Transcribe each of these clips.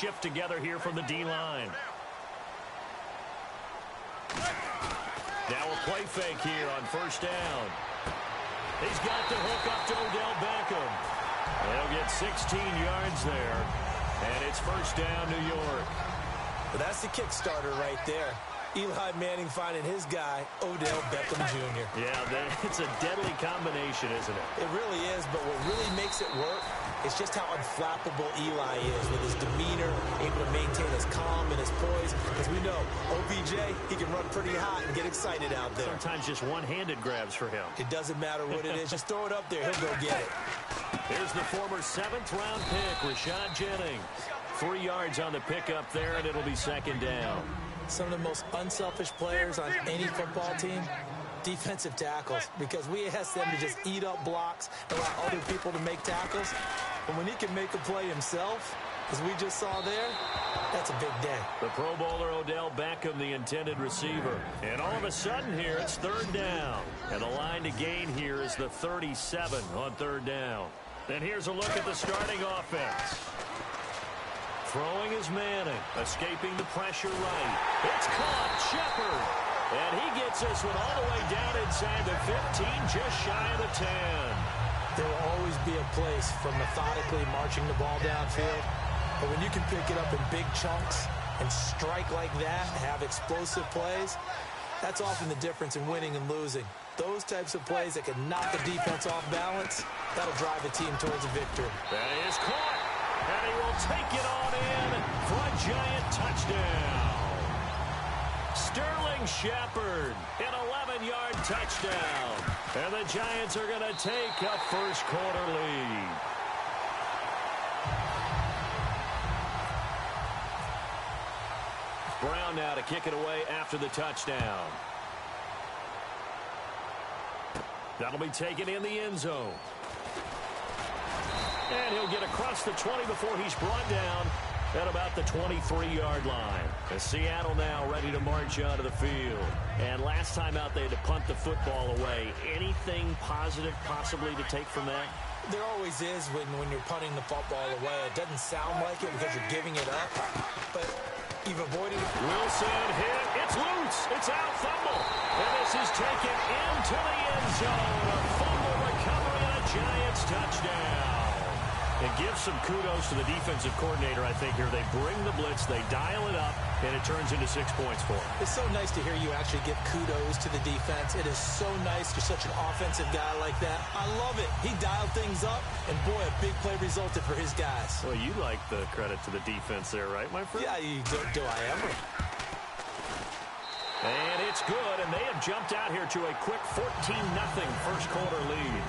shift together here from the D-line. Now a play fake here on first down. He's got the hook up to Odell Beckham. They'll get 16 yards there, and it's first down, New York. Well, that's the kickstarter right there. Eli Manning finding his guy, Odell Beckham Jr. Yeah, it's a deadly combination, isn't it? It really is, but what really makes it work is just how unflappable Eli is with his demeanor, able to maintain his calm and his poise. Because we know, OBJ, he can run pretty hot and get excited out there. Sometimes just one-handed grabs for him. It doesn't matter what it is. Just throw it up there. He'll go get it. Here's the former 7th-round pick, Rashad Jennings. 3 yards on the pickup there, and it'll be second down. Some of the most unselfish players on any football team, defensive tackles, because we ask them to just eat up blocks and allow other people to make tackles. But when he can make a play himself, as we just saw there, that's a big day. The Pro Bowler Odell Beckham, the intended receiver. And all of a sudden here, it's third down. And the line to gain here is the 37 on third down. And here's a look at the starting offense. Throwing is Manning, escaping the pressure right. It's caught, Shepard. And he gets this one all the way down inside the 15, just shy of the 10. There will always be a place for methodically marching the ball downfield. But when you can pick it up in big chunks and strike like that and have explosive plays, that's often the difference in winning and losing. Those types of plays that can knock the defense off balance, that'll drive a team towards a victory. That is caught. And he will take it on in for a giant touchdown. Sterling Shepard, an 11-yard touchdown. And the Giants are going to take a first-quarter lead. Brown now to kick it away after the touchdown. That'll be taken in the end zone. And he'll get across the 20 before he's brought down at about the 23-yard line. As Seattle now ready to march onto the field. And last time out they had to punt the football away. Anything positive possibly to take from that? There always is when you're punting the football away. It doesn't sound like it because you're giving it up. But you've avoided it. Wilson hit. It's loose. It's out. Fumble. And this is taken into the end zone. A fumble recovery and a Giants touchdown. It gives some kudos to the defensive coordinator, I think, here. They bring the blitz, they dial it up, and it turns into 6 points for them. It's so nice to hear you actually give kudos to the defense. It is so nice you're such an offensive guy like that. I love it. He dialed things up, and boy, a big play resulted for his guys. Well, you like the credit to the defense there, right, my friend? Yeah, do I ever. And it's good, and they have jumped out here to a quick 14-0 first-quarter lead.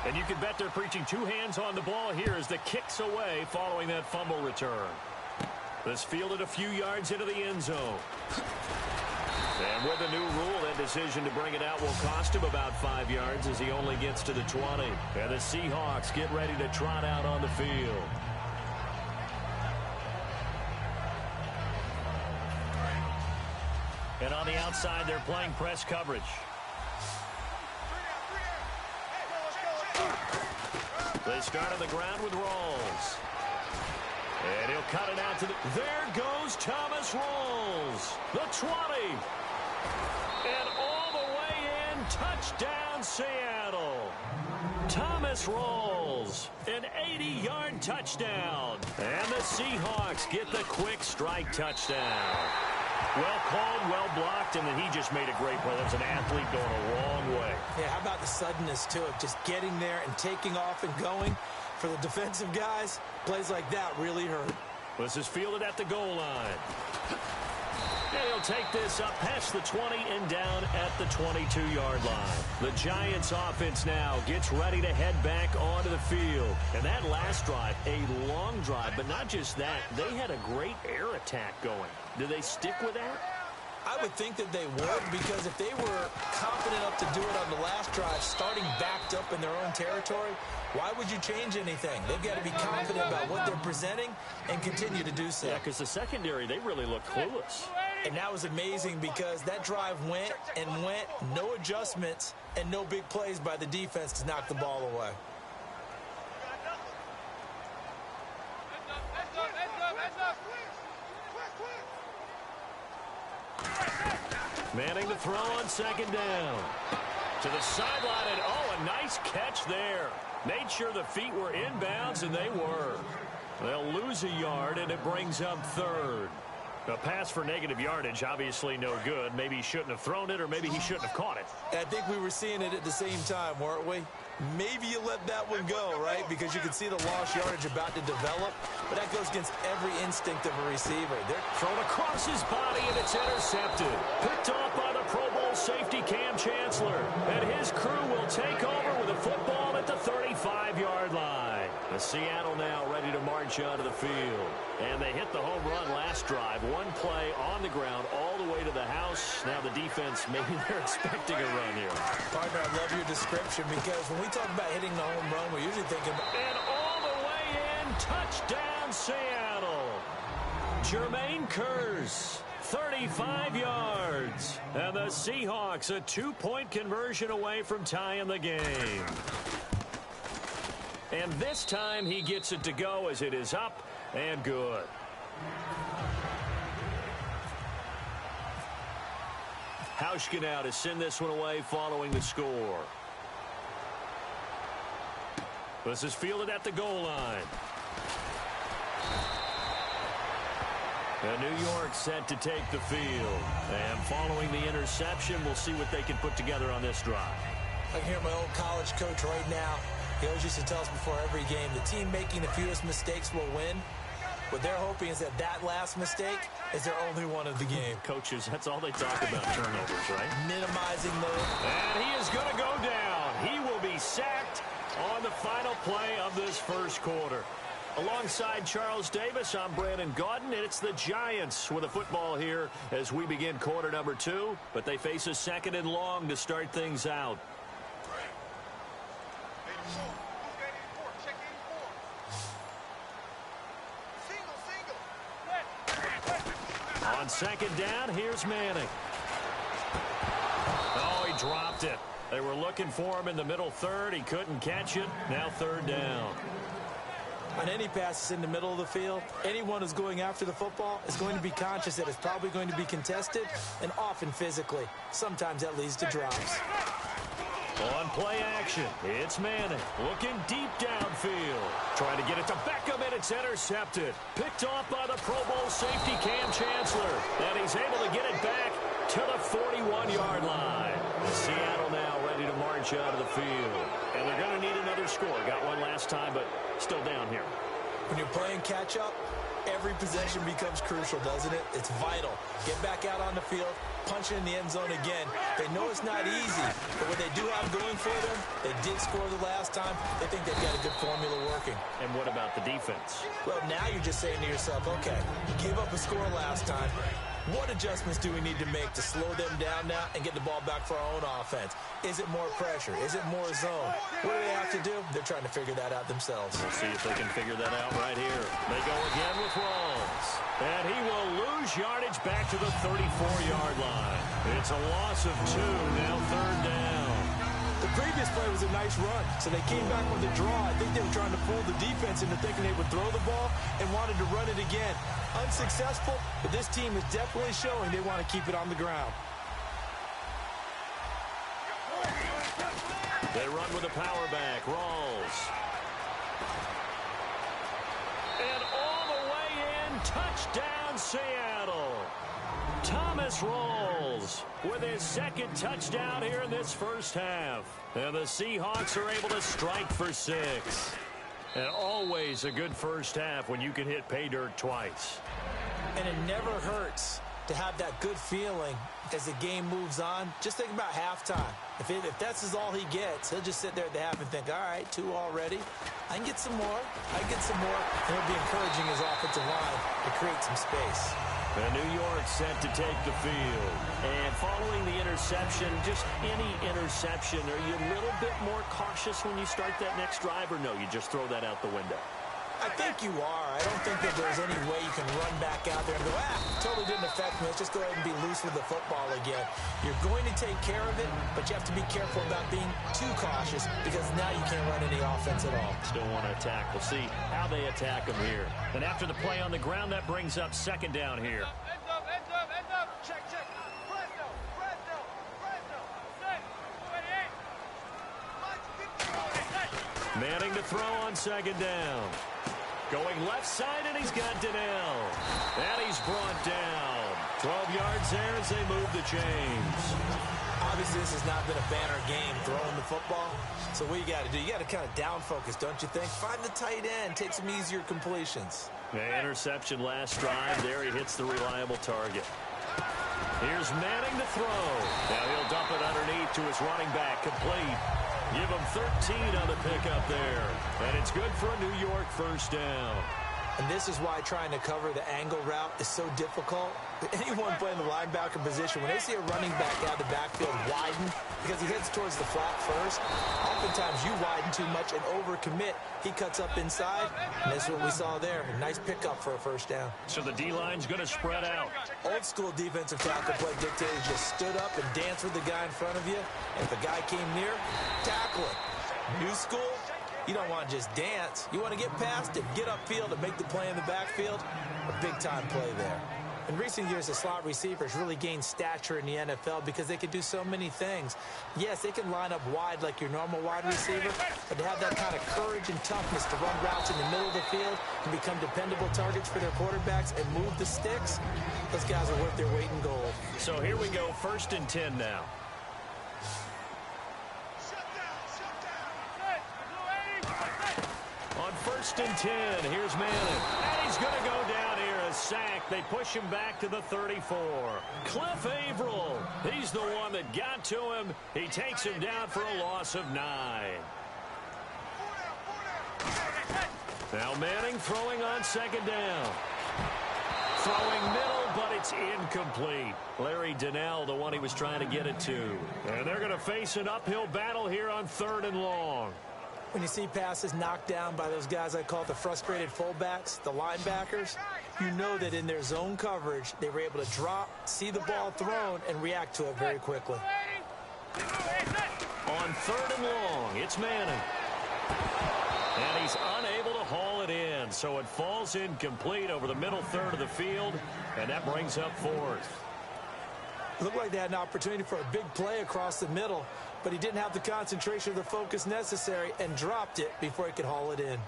And you can bet they're preaching two hands on the ball here as the kick's away following that fumble return. This fielded a few yards into the end zone. And with the new rule, that decision to bring it out will cost him about 5 yards as he only gets to the 20. And the Seahawks get ready to trot out on the field. And on the outside, they're playing press coverage. They start on the ground with Rawls. And he'll cut it out to the... There goes Thomas Rawls. The 20. And all the way in, touchdown Seattle. Thomas Rawls, an 80-yard touchdown. And the Seahawks get the quick strike touchdown. Well called, well blocked, and then he just made a great play. That was an athlete going a long way. Yeah, how about the suddenness, too, of just getting there and taking off and going? For the defensive guys, plays like that really hurt. This is fielded at the goal line. And he'll take this up past the 20 and down at the 22-yard line. The Giants offense now gets ready to head back onto the field. And that last drive, a long drive, but not just that. They had a great air attack going. Do they stick with that? I would think that they would, because if they were confident enough to do it on the last drive, starting backed up in their own territory, why would you change anything? They've got to be confident about what they're presenting and continue to do so. Yeah, because the secondary, they really look clueless. And that was amazing because that drive went and went, no adjustments, and no big plays by the defense to knock the ball away. Manning to throw on second down. To the sideline, and a nice catch there. Made sure the feet were inbounds, and they were. They'll lose a yard, and it brings up third. A pass for negative yardage, obviously no good. Maybe he shouldn't have thrown it, or maybe he shouldn't have caught it. I think we were seeing it at the same time, weren't we? Maybe you let that one go, right? Because you can see the lost yardage about to develop, but that goes against every instinct of a receiver. They're thrown across his body, and it's intercepted. Picked off by the Pro Bowl safety Cam Chancellor. And his crew will take over with a football at the 35-yard line. The Seattle now ready to march out of the field. And they hit the home run last drive. One play on the ground all the way to the house. Now the defense, maybe they're expecting a run here. Partner, I love your description because when we talk about hitting the home run, we're usually thinking about... And all the way in, touchdown Seattle. Jermaine Kearse, 35 yards. And the Seahawks a 2-point conversion away from tying the game. And this time he gets it to go as it is up and good. Hauschka now to send this one away following the score. This is fielded at the goal line. And New York set to take the field. And following the interception, we'll see what they can put together on this drive. I can hear my old college coach right now. He always used to tell us before every game, the team making the fewest mistakes will win. What they're hoping is that that last mistake is their only one of the game. Coaches, that's all they talk about, turnovers, right? Minimizing those. And he is going to go down. He will be sacked on the final play of this first quarter. Alongside Charles Davis, I'm Brandon Gaudin, and it's the Giants with a football here as we begin quarter number 2. But they face a second and long to start things out. On second down, here's Manning. Oh, he dropped it. They were looking for him in the middle third. He couldn't catch it. Now third down. On any passes in the middle of the field, anyone who's going after the football is going to be conscious that it's probably going to be contested and often physically. Sometimes that leads to drops. On play action, it's Manning looking deep downfield. Trying to get it to Beckham, and it's intercepted. Picked off by the Pro Bowl safety Cam Chancellor. And he's able to get it back to the 41-yard line. Seattle now ready to march out of the field. And they're going to need another score. Got one last time, but still down here. When you're playing catch-up, every possession becomes crucial, doesn't it? It's vital. Get back out on the field, punch it in the end zone again. They know it's not easy, but what they do have going for them, they did score the last time. They think they've got a good formula working. And what about the defense? Well, now you're just saying to yourself, okay, you gave up a score last time. What adjustments do we need to make to slow them down now and get the ball back for our own offense? Is it more pressure? Is it more zone? What do they have to do? They're trying to figure that out themselves. We'll see if they can figure that out right here. They go again with Rawls. And he will lose yardage back to the 34-yard line. It's a loss of 2, now third down. The previous play was a nice run, so they came back with a draw. I think they were trying to fool the defense into thinking they would throw the ball and wanted to run it again. Unsuccessful, but this team is definitely showing they want to keep it on the ground. They run with a power back. Rawls. And all the way in, touchdown Seattle. Thomas Rawls with his second touchdown here in this first half. And the Seahawks are able to strike for 6. And always a good first half when you can hit pay dirt twice. And it never hurts to have that good feeling as the game moves on. Just think about halftime. If that's all he gets, he'll just sit there at the half and think, all right, 2 already. I can get some more. I can get some more. And he'll be encouraging his offensive line to create some space. And New York set to take the field. And following the interception, just any interception, are you a little bit more cautious when you start that next drive, or no, you just throw that out the window? I think you are. I don't think that there's any way you can run back out there and go, totally didn't affect me. Let's just go ahead and be loose with the football again. You're going to take care of it, but you have to be careful about being too cautious because now you can't run any offense at all. Still want to attack. We'll see how they attack them here. And after the play on the ground, that brings up second down here. End up. Check. Presto. Manning to throw on second down. Going left side, and he's got Donnell. And he's brought down. 12 yards there as they move the chains. Obviously, this has not been a banner game throwing the football. So what you got to do, you got to kind of down focus, don't you think? Find the tight end, take some easier completions. Interception last drive. There he hits the reliable target. Here's Manning to throw. Now he'll dump it underneath to his running back, complete. Give him 13 on the pickup there. And it's good for a New York first down. And this is why trying to cover the angle route is so difficult. Anyone playing the linebacker position, when they see a running back out of the backfield widen, because he heads towards the flat first, oftentimes you widen too much and overcommit. He cuts up inside, and that's what we saw there. A nice pickup for a first down. So the D-line's going to spread out. Old school defensive tackle play dictated just stood up and danced with the guy in front of you. And if the guy came near, tackle him. New school, you don't want to just dance. You want to get past it, get upfield, and make the play in the backfield. A big-time play there. In recent years, the slot receivers really gained stature in the NFL because they can do so many things. Yes, they can line up wide like your normal wide receiver, but to have that kind of courage and toughness to run routes in the middle of the field and become dependable targets for their quarterbacks and move the sticks, those guys are worth their weight in gold. So here we go, 1st and 10 now. On 1st and 10, here's Manning. And he's going to go down here, a sack. They push him back to the 34. Cliff Averill, he's the one that got to him. He takes him down for a loss of 9. Now Manning throwing on second down. Throwing middle, but it's incomplete. Larry Donnell, the one he was trying to get it to. And they're going to face an uphill battle here on 3rd and long. When you see passes knocked down by those guys I call the frustrated fullbacks, the linebackers, you know that in their zone coverage, they were able to drop, see the ball thrown, and react to it very quickly. On 3rd and long, it's Manning. And he's unable to haul it in, so it falls incomplete over the middle third of the field, and that brings up 4th. Looked like they had an opportunity for a big play across the middle, but he didn't have the concentration or the focus necessary and dropped it before he could haul it in.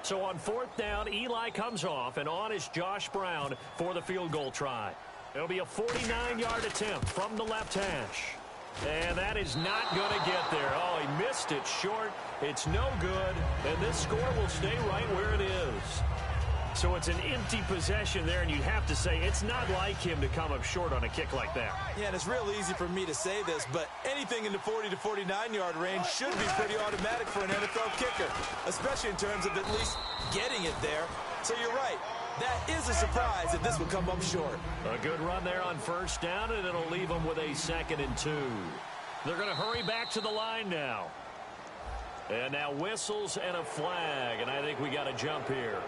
So on 4th down, Eli comes off, and on is Josh Brown for the field goal try. It'll be a 49-yard attempt from the left hash. And that is not going to get there. Oh, he missed it short. It's no good, and this score will stay right where it is. So it's an empty possession there, and you'd have to say it's not like him to come up short on a kick like that. Yeah, and it's real easy for me to say this, but anything in the 40 to 49-yard range should be pretty automatic for an NFL kicker, especially in terms of at least getting it there. So you're right. That is a surprise if this would come up short. A good run there on 1st down, and it'll leave them with a 2nd and 2. They're going to hurry back to the line now. And now whistles and a flag, and I think we got a jump here.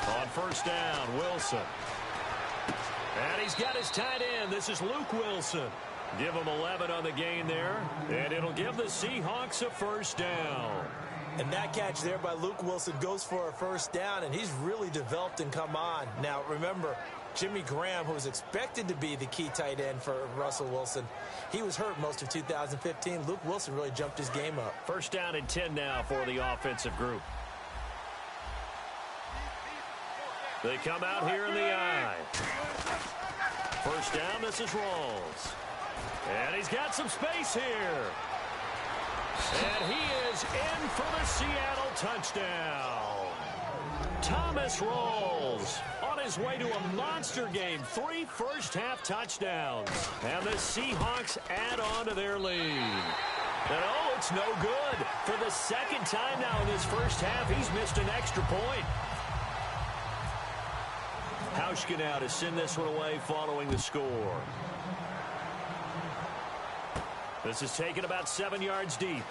On 1st down, Wilson. And he's got his tight end. This is Luke Wilson. Give him 11 on the gain there, and it'll give the Seahawks a 1st down. And that catch there by Luke Wilson goes for a 1st down, and he's really developed and come on. Now, remember, Jimmy Graham, who was expected to be the key tight end for Russell Wilson, he was hurt most of 2015. Luke Wilson really jumped his game up. 1st down and 10 now for the offensive group. They come out here in the I. 1st down, this is Rawls. And he's got some space here. And he is in for the Seattle touchdown. Thomas Rawls on his way to a monster game. 3 first-half touchdowns. And the Seahawks add on to their lead. And oh, it's no good. For the 2nd time now in this first half, he's missed an extra point. Hauschka now to send this one away following the score. This is taken about 7 yards deep.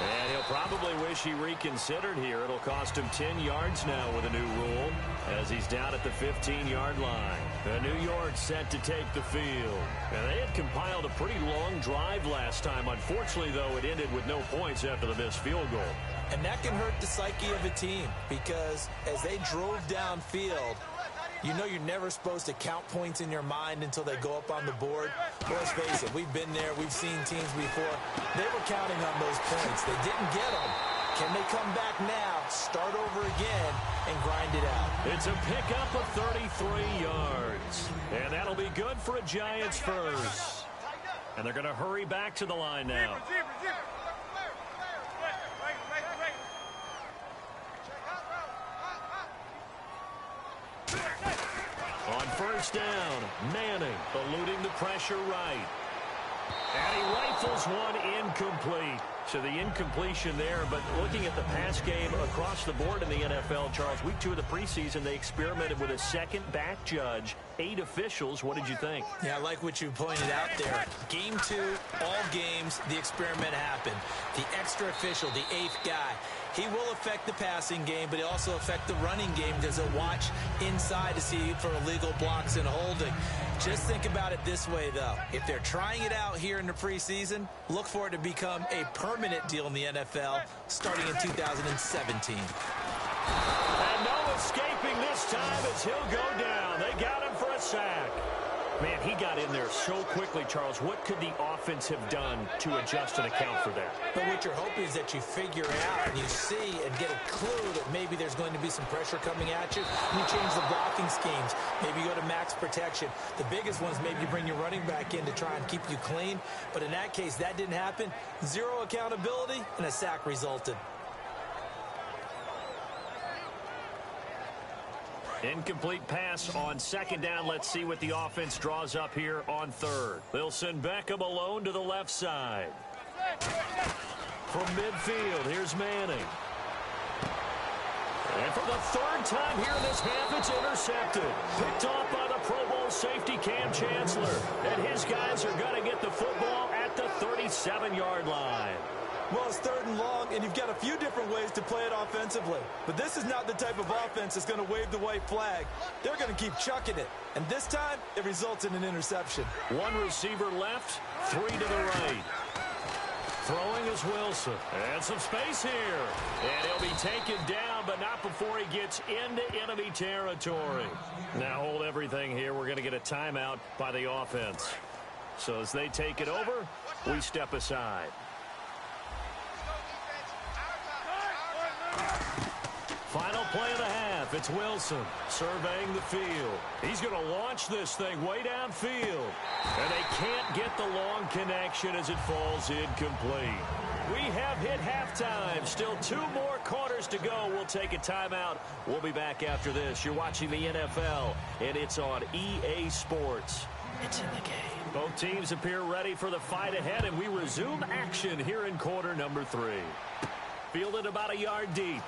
And he'll probably wish he reconsidered here. It'll cost him 10 yards now with a new rule as he's down at the 15-yard line. New York set to take the field. And they had compiled a pretty long drive last time. Unfortunately, though, it ended with no points after the missed field goal. And that can hurt the psyche of a team because as they drove downfield, you know you're never supposed to count points in your mind until they go up on the board. Well, let's face it, we've been there. We've seen teams before. They were counting on those points. They didn't get them. Can they come back now, start over again, and grind it out? It's a pickup of 33 yards. And that'll be good for a Giants first. And they're going to hurry back to the line now. On first down, Manning eluding the pressure right. And he rifles one incomplete. So the incompletion there, but looking at the pass game across the board in the NFL, Charles, week 2 of the preseason, they experimented with a second back judge, 8 officials. What did you think? Yeah, I like what you pointed out there. Game 2, all games, the experiment happened. The extra official, the 8th guy, he will affect the passing game, but he'll also affect the running game because he'll watch inside to see for illegal blocks and holding. Just think about it this way, though. If they're trying it out here in the preseason, look for it to become a permanent deal in the NFL starting in 2017. And no escaping this time as he'll go down. They got him for a sack. Man, he got in there so quickly, Charles. What could the offense have done to adjust and account for that? But what you're hoping is that you figure it out and you see and get a clue that maybe there's going to be some pressure coming at you. And you change the blocking schemes. Maybe you go to max protection. The biggest one is maybe you bring your running back in to try and keep you clean. But in that case, that didn't happen. Zero accountability, and a sack resulted. Incomplete pass on second down. Let's see what the offense draws up here on third. They'll send Beckham alone to the left side. From midfield, here's Manning. And for the third time here in this half, it's intercepted. Picked off by the Pro Bowl safety Cam Chancellor. And his guys are going to get the football at the 37-yard line. Well, it's 3rd and long, and you've got a few different ways to play it offensively. But this is not the type of offense that's going to wave the white flag. They're going to keep chucking it. And this time, it results in an interception. One receiver left, 3 to the right. Throwing is Wilson. And some space here. And he'll be taken down, but not before he gets into enemy territory. Now hold everything here. We're going to get a timeout by the offense. So as they take it over, we step aside. Final play of the half. It's Wilson surveying the field. He's going to launch this thing way downfield. And they can't get the long connection as it falls incomplete. We have hit halftime. Still 2 more quarters to go. We'll take a timeout. We'll be back after this. You're watching the NFL, and it's on EA Sports. It's in the game. Both teams appear ready for the fight ahead, and we resume action here in quarter number 3. Fielded about a yard deep.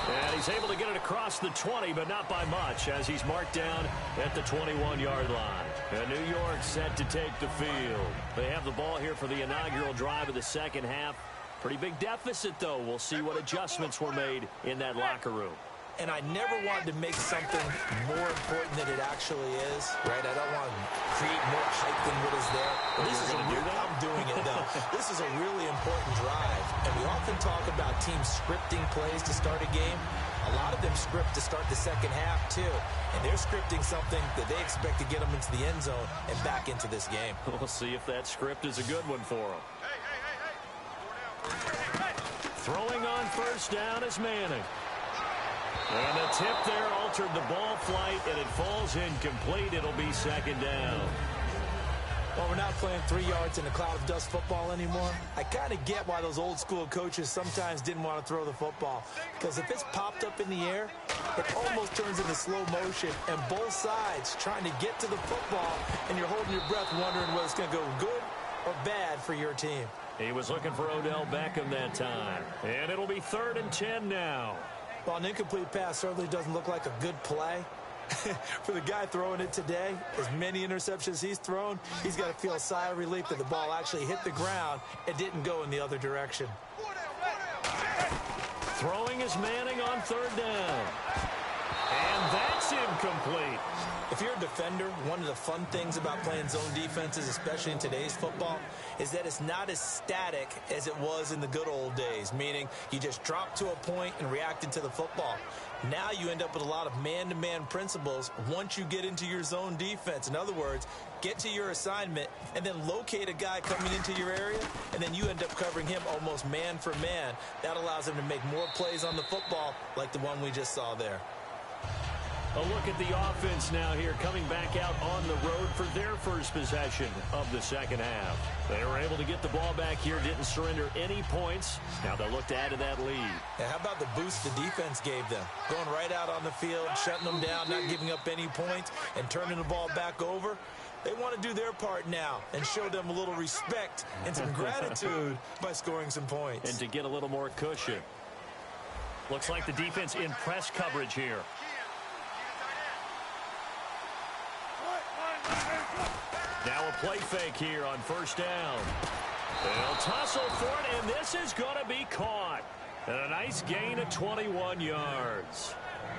And he's able to get it across the 20, but not by much, as he's marked down at the 21-yard line. And New York set to take the field. They have the ball here for the inaugural drive of the second half. Pretty big deficit, though. We'll see what adjustments were made in that locker room. And I never wanted to make something more important than it actually is, right? I don't want to create more hype than what is there. But this is I'm doing it, though. This is a really important drive. And we often talk about teams scripting plays to start a game. A lot of them script to start the second half, too. And they're scripting something that they expect to get them into the end zone and back into this game. We'll see if that script is a good one for them. Throwing on first down is Manning. And the tip there altered the ball flight, and it falls incomplete. It'll be second down. Well, we're not playing 3 yards in a cloud of dust football anymore. I kind of get why those old school coaches sometimes didn't want to throw the football. Because if it's popped up in the air, it almost turns into slow motion. And both sides trying to get to the football, and you're holding your breath wondering whether it's going to go good or bad for your team. He was looking for Odell Beckham that time. And it'll be 3rd and 10 now. Well, an incomplete pass certainly doesn't look like a good play. For the guy throwing it today, as many interceptions he's thrown, he's got to feel a sigh of relief that the ball actually hit the ground and didn't go in the other direction. Throwing is Manning on third down. And that's incomplete. If you're a defender, one of the fun things about playing zone defenses, especially in today's football, is that it's not as static as it was in the good old days, meaning you just dropped to a point and reacted to the football. Now you end up with a lot of man-to-man principles once you get into your zone defense. In other words, get to your assignment and then locate a guy coming into your area, and then you end up covering him almost man for man. That allows him to make more plays on the football like the one we just saw there. A look at the offense now here, coming back out on the road for their first possession of the second half. They were able to get the ball back here, didn't surrender any points. Now they'll look to add to that lead. Now, how about the boost the defense gave them? Going right out on the field, shutting them down, not giving up any points, and turning the ball back over. They want to do their part now and show them a little respect and some gratitude by scoring some points. And to get a little more cushion. Looks like the defense in press coverage here. Now a play fake here on first down. They'll tussle for it, and this is going to be caught. And a nice gain of 21 yards.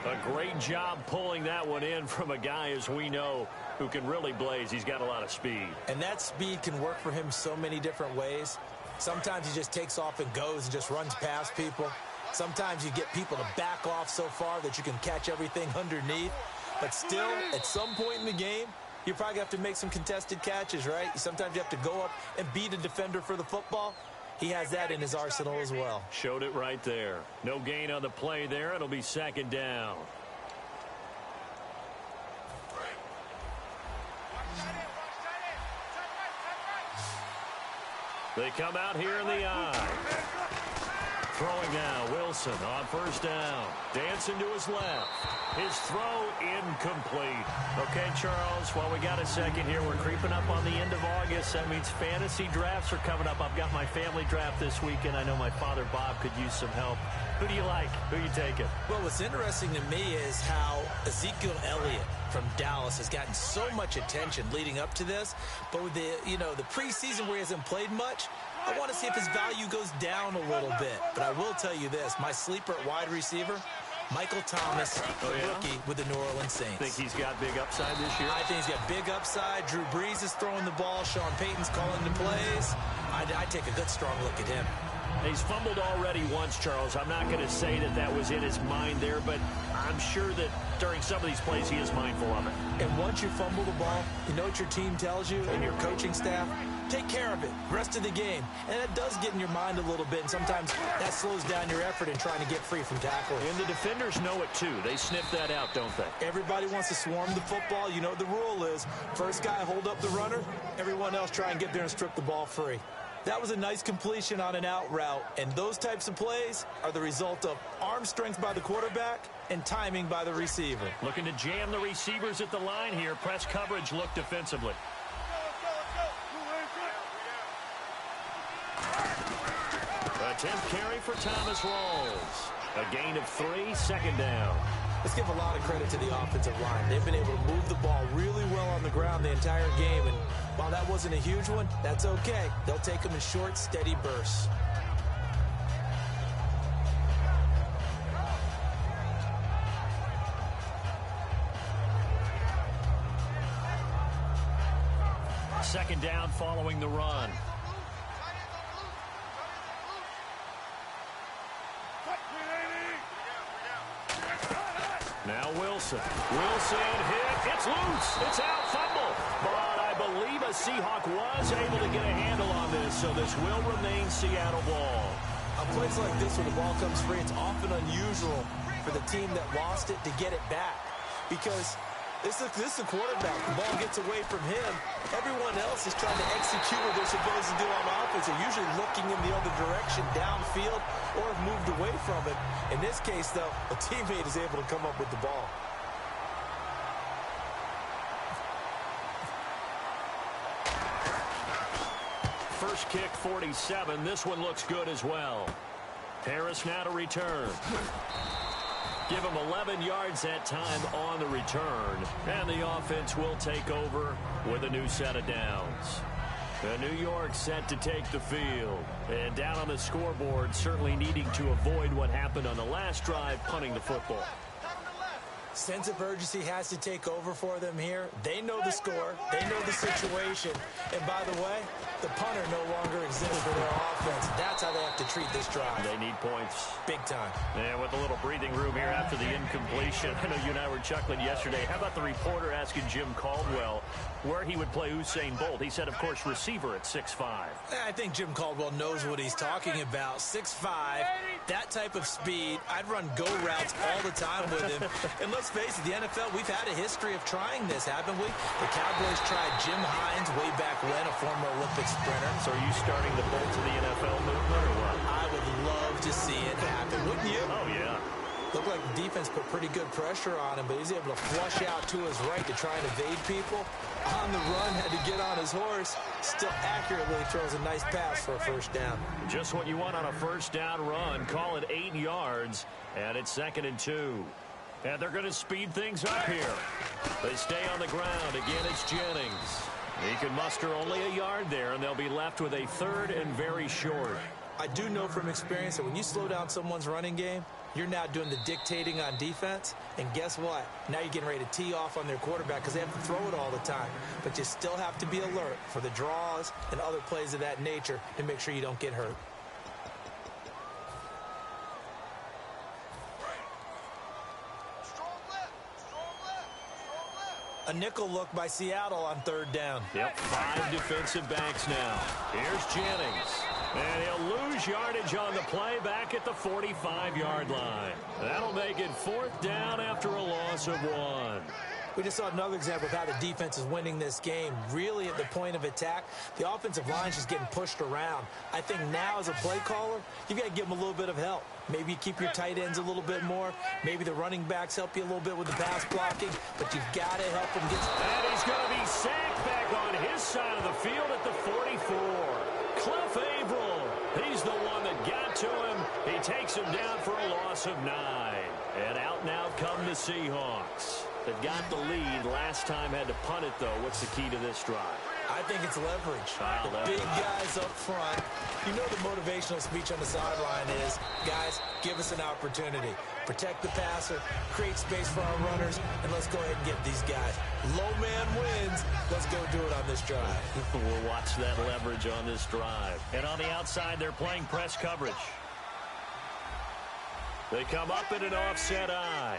A great job pulling that one in from a guy, as we know, who can really blaze. He's got a lot of speed. And that speed can work for him so many different ways. Sometimes he just takes off and goes and just runs past people. Sometimes you get people to back off so far that you can catch everything underneath. But still, at some point in the game, you probably have to make some contested catches, right? Sometimes you have to go up and beat a defender for the football. He has that in his arsenal as well. Showed it right there. No gain on the play there. It'll be second down. They come out here in the eye. Throwing now, Wilson on first down. Dancing to his left. His throw incomplete. Okay, Charles, while we got a second here, we're creeping up on the end of August. That means fantasy drafts are coming up. I've got my family draft this weekend. I know my father, Bob, could use some help. Who do you like? Who are you taking? Well, what's interesting to me is how Ezekiel Elliott from Dallas has gotten so much attention leading up to this. But with the preseason where he hasn't played much, I want to see if his value goes down a little bit. But I will tell you this, my sleeper at wide receiver, Michael Thomas, rookie with the New Orleans Saints. Think he's got big upside this year? I think he's got big upside. Drew Brees is throwing the ball. Sean Payton's calling the plays. I take a good, strong look at him. He's fumbled already once, Charles. I'm not going to say that that was in his mind there, but I'm sure that during some of these plays he is mindful of it. And once you fumble the ball, you know what your team tells you and your coaching staff? Take care of it. Rest of the game. And that does get in your mind a little bit, and sometimes that slows down your effort in trying to get free from tackling. And the defenders know it, too. They sniff that out, don't they? Everybody wants to swarm the football. You know what the rule is. First guy hold up the runner. Everyone else try and get there and strip the ball free. That was a nice completion on an out route, and those types of plays are the result of arm strength by the quarterback and timing by the receiver. Looking to jam the receivers at the line here. Press coverage look defensively. Attempt carry for Thomas Rawls. A gain of 3, second down. Let's give a lot of credit to the offensive line. They've been able to move the ball really well on the ground the entire game, and while that wasn't a huge one, that's okay. They'll take them in short, steady bursts. Second down following the run. Now Wilson. Wilson hit. It's loose. It's out. Fumble. But I believe a Seahawk was able to get a handle on this, so this will remain Seattle ball. On plays like this where the ball comes free, it's often unusual for the team that lost it to get it back. Because this is a quarterback. The ball gets away from him. Everyone else is trying to execute what they're supposed to do on offense. They're usually looking in the other direction, downfield, or have moved away from it. In this case, though, a teammate is able to come up with the ball. First kick, 47. This one looks good as well. Harris now to return. Give him 11 yards that time on the return. And the offense will take over with a new set of downs. New York set to take the field. And down on the scoreboard, certainly needing to avoid what happened on the last drive, punting the football. Sense of urgency has to take over for them here. They know the score. They know the situation. And by the way, the punter no longer exists for their offense. That's how they have to treat this drive. They need points. Big time. And with a little breathing room here after the incompletion. I know you and I were chuckling yesterday. How about the reporter asking Jim Caldwell where he would play Usain Bolt? He said, of course, receiver at 6'5". I think Jim Caldwell knows what he's talking about. 6'5", that type of speed. I'd run go routes all the time with him. And let's face it, the NFL, we've had a history of trying this, haven't we? The Cowboys tried Jim Hines way back when, a former Olympic sprinter. So are you starting the Bolt to the NFL movement or what? I would love to see it happen, wouldn't you? Oh, yeah. Looked like the defense put pretty good pressure on him, but he's able to flush out to his right to try and evade people. On the run, had to get on his horse. Still accurately throws a nice pass for a first down. Just what you want on a first down run. Call it 8 yards, and it's 2nd and 2. And they're going to speed things up here. They stay on the ground. Again, it's Jennings. He can muster only a yard there, and they'll be left with a 3rd and very short. I do know from experience that when you slow down someone's running game, you're now doing the dictating on defense. And guess what? Now you're getting ready to tee off on their quarterback because they have to throw it all the time. But you still have to be alert for the draws and other plays of that nature to make sure you don't get hurt. A nickel look by Seattle on 3rd down. Yep, 5 defensive backs now. Here's Jennings. And he'll lose yardage on the play back at the 45-yard line. That'll make it 4th down after a loss of 1. We just saw another example of how the defense is winning this game. Really at the point of attack, the offensive line is just getting pushed around. I think now as a play caller, you've got to give them a little bit of help. Maybe you keep your tight ends a little bit more. Maybe the running backs help you a little bit with the pass blocking. But you've got to help them get... And he's going to be sacked back on his side of the field at the 44. Cliff Averill, he's the one that got to him. He takes him down for a loss of 9. And out now come the Seahawks. They've got the lead. Last time had to punt it, though. What's the key to this drive? I think it's leverage. The big guys up front. You know the motivational speech on the sideline is, guys, give us an opportunity. Protect the passer, create space for our runners, and let's go ahead and get these guys. Low man wins. Let's go do it on this drive. We'll watch that leverage on this drive. And on the outside, they're playing press coverage. They come up in an offset eye.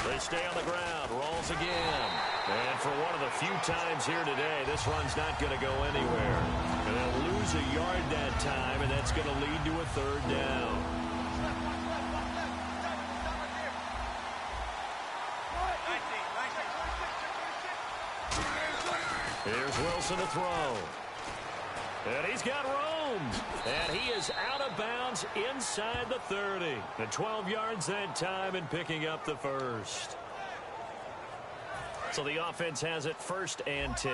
They stay on the ground. Rolls again. And for one of the few times here today, this run's not going to go anywhere. And they'll lose a yard that time, and that's going to lead to a 3rd down. Here's Wilson to throw. And he's got room. And he is out of bounds inside the 30. And 12 yards that time and picking up the 1st. So the offense has it 1st and 10.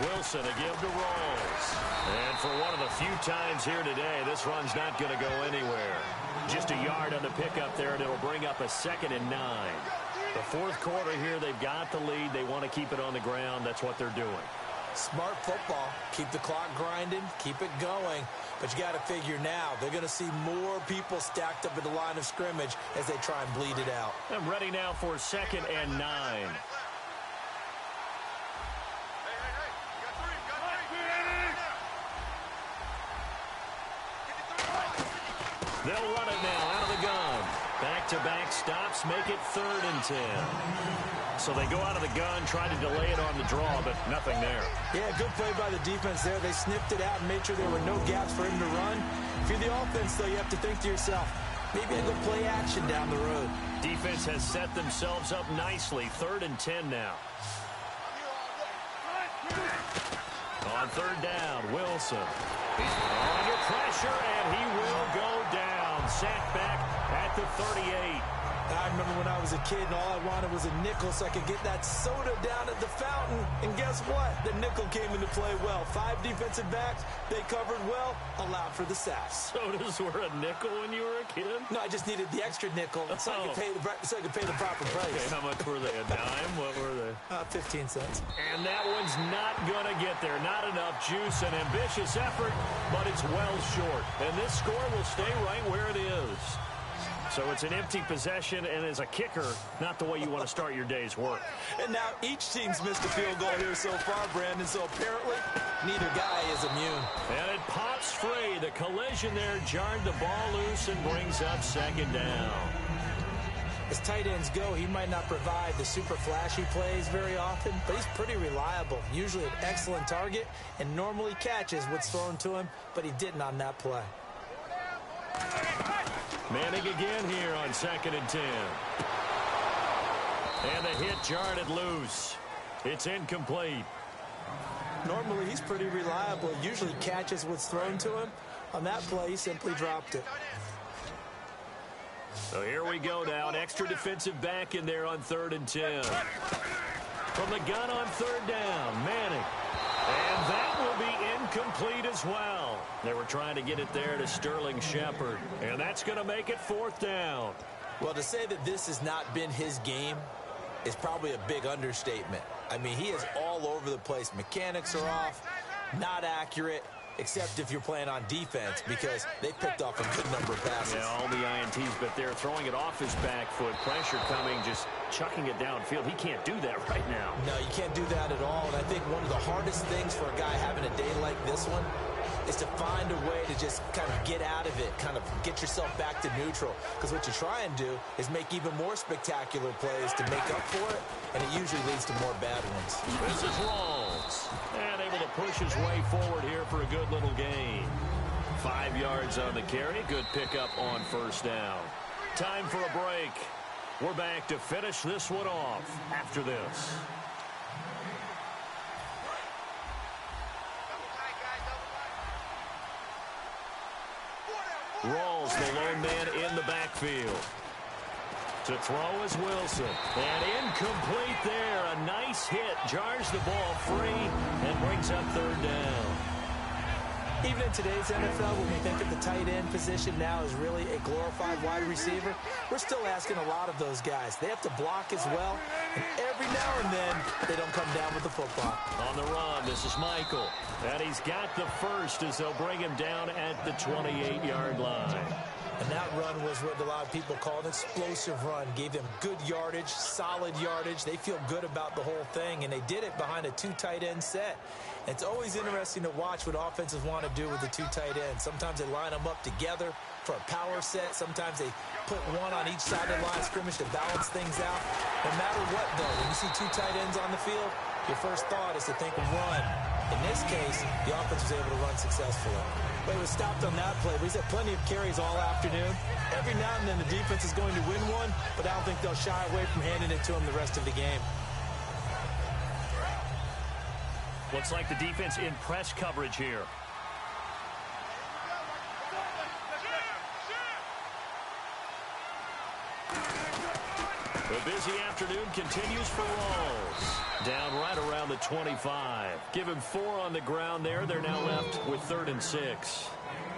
Wilson a give to Rolls. And for one of the few times here today, this run's not going to go anywhere. Just a yard on the pickup there, and it'll bring up a 2nd and 9. The 4th quarter here, they've got the lead. They want to keep it on the ground. That's what they're doing. Smart football. Keep the clock grinding. Keep it going. But you got to figure now, they're going to see more people stacked up at the line of scrimmage as they try and bleed it out. I'm ready now for 2nd and 9. They'll run it now out of the gun. Back-to-back stops make it 3rd and 10. So they go out of the gun, try to delay it on the draw, but nothing there. Yeah, good play by the defense there. They sniffed it out and made sure there were no gaps for him to run. If you're the offense, though, you have to think to yourself, maybe a good play action down the road. Defense has set themselves up nicely. 3rd and 10 now. On 3rd down, Wilson. He's under pressure, and he will go down. down. Sacked back at the 38. I remember when I was a kid and all I wanted was a nickel so I could get that soda down at the fountain. And guess what? The nickel came into play well. 5 defensive backs, they covered well, allowed for the sacks. Sodas were a nickel when you were a kid? No, I just needed the extra nickel so I could pay the proper price. Okay, how much were they? A dime? What were they? 15 cents. And that one's not going to get there. Not enough juice. An ambitious effort, but it's well short. And this score will stay right where it is. So it's an empty possession, and as a kicker, not the way you want to start your day's work. And now each team's missed a field goal here so far, Brandon, so apparently neither guy is immune. And it pops free. The collision there jarred the ball loose and brings up second down. As tight ends go, he might not provide the super flashy plays very often, but he's pretty reliable, usually an excellent target, and normally catches what's thrown to him, but he didn't on that play. Manning again here on 2nd and 10. And the hit jarred it loose. It's incomplete. Normally, he's pretty reliable. Usually catches what's thrown to him. On that play, he simply dropped it. So here we go now. An extra defensive back in there on 3rd and 10. From the gun on 3rd down, Manning. And that will be incomplete as well. They were trying to get it there to Sterling Shepard. And that's going to make it 4th down. Well, to say that this has not been his game is probably a big understatement. I mean, he is all over the place. Mechanics are off, not accurate, except if you're playing on defense, because they picked off a good number of passes. Yeah, all the INTs, but they're throwing it off his back foot. Pressure coming, just chucking it downfield. He can't do that right now. No, you can't do that at all. And I think one of the hardest things for a guy having a day like this one is to find a way to just kind of get out of it, kind of get yourself back to neutral. Because what you try and do is make even more spectacular plays to make up for it, and it usually leads to more bad ones. This is Rawls. And able to push his way forward here for a good little gain. 5 yards on the carry. Good pickup on 1st down. Time for a break. We're back to finish this one off after this. Rawls, the lone man in the backfield. To throw is Wilson. And incomplete there. A nice hit. Jars the ball free and brings up 3rd down. Even in today's NFL, when we think of the tight end position now as really a glorified wide receiver, we're still asking a lot of those guys. They have to block as well, and every now and then, they don't come down with the football. On the run, this is Michael. And he's got the first as they'll bring him down at the 28-yard line. And that run was what a lot of people call an explosive run. Gave them good yardage, solid yardage. They feel good about the whole thing, and they did it behind a 2 tight end set. It's always interesting to watch what offenses want to do with the 2 tight ends. Sometimes they line them up together for a power set. Sometimes they put one on each side of the line of scrimmage to balance things out. No matter what, though, when you see 2 tight ends on the field, your first thought is to think run. In this case, the offense was able to run successfully. But he was stopped on that play. But he's had plenty of carries all afternoon. Every now and then the defense is going to win one, but I don't think they'll shy away from handing it to him the rest of the game. Looks like the defense in press coverage here. The busy afternoon continues for Rawls. Down right around the 25. Give him 4 on the ground there. They're now left with 3rd and 6.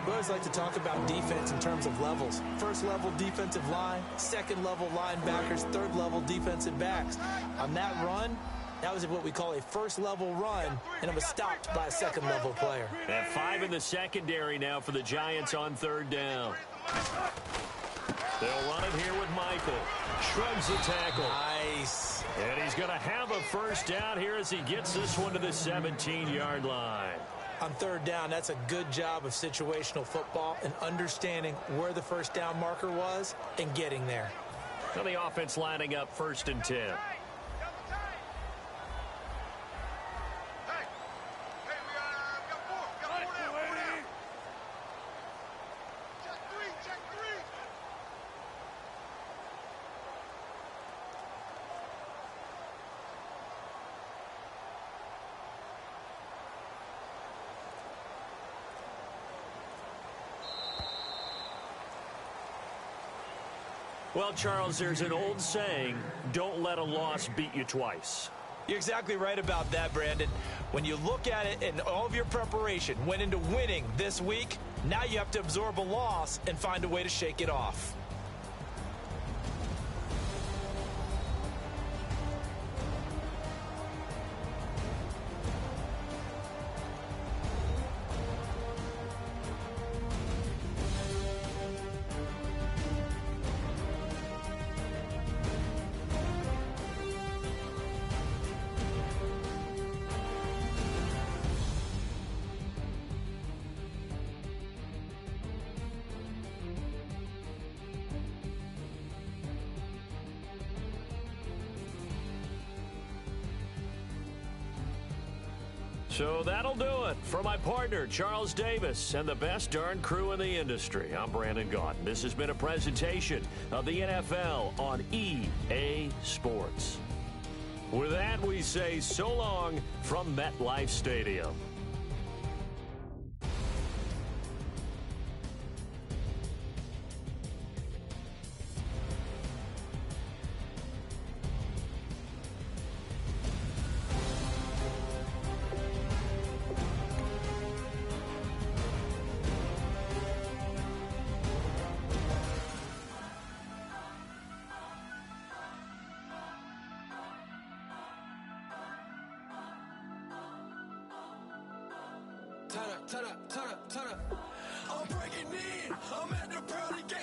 We always like to talk about defense in terms of levels. First level defensive line, second level linebackers, third level defensive backs. On that run, that was what we call a first level run, and it was stopped by a second level player. And 5 in the secondary now for the Giants on 3rd down. They'll run it here with Michael. Shrugs the tackle. Nice. And he's going to have a first down here as he gets this one to the 17-yard line. On 3rd down, that's a good job of situational football and understanding where the first down marker was and getting there. Now the offense lining up 1st and 10. Well, Charles, there's an old saying, don't let a loss beat you twice. You're exactly right about that, Brandon. When you look at it and all of your preparation went into winning this week, now you have to absorb a loss and find a way to shake it off. So that'll do it. For my partner, Charles Davis, and the best darn crew in the industry, I'm Brandon Gaudin. This has been a presentation of the NFL on EA Sports. With that, we say so long from MetLife Stadium. Turn up. I'm breaking in. I'm at the pearly gate.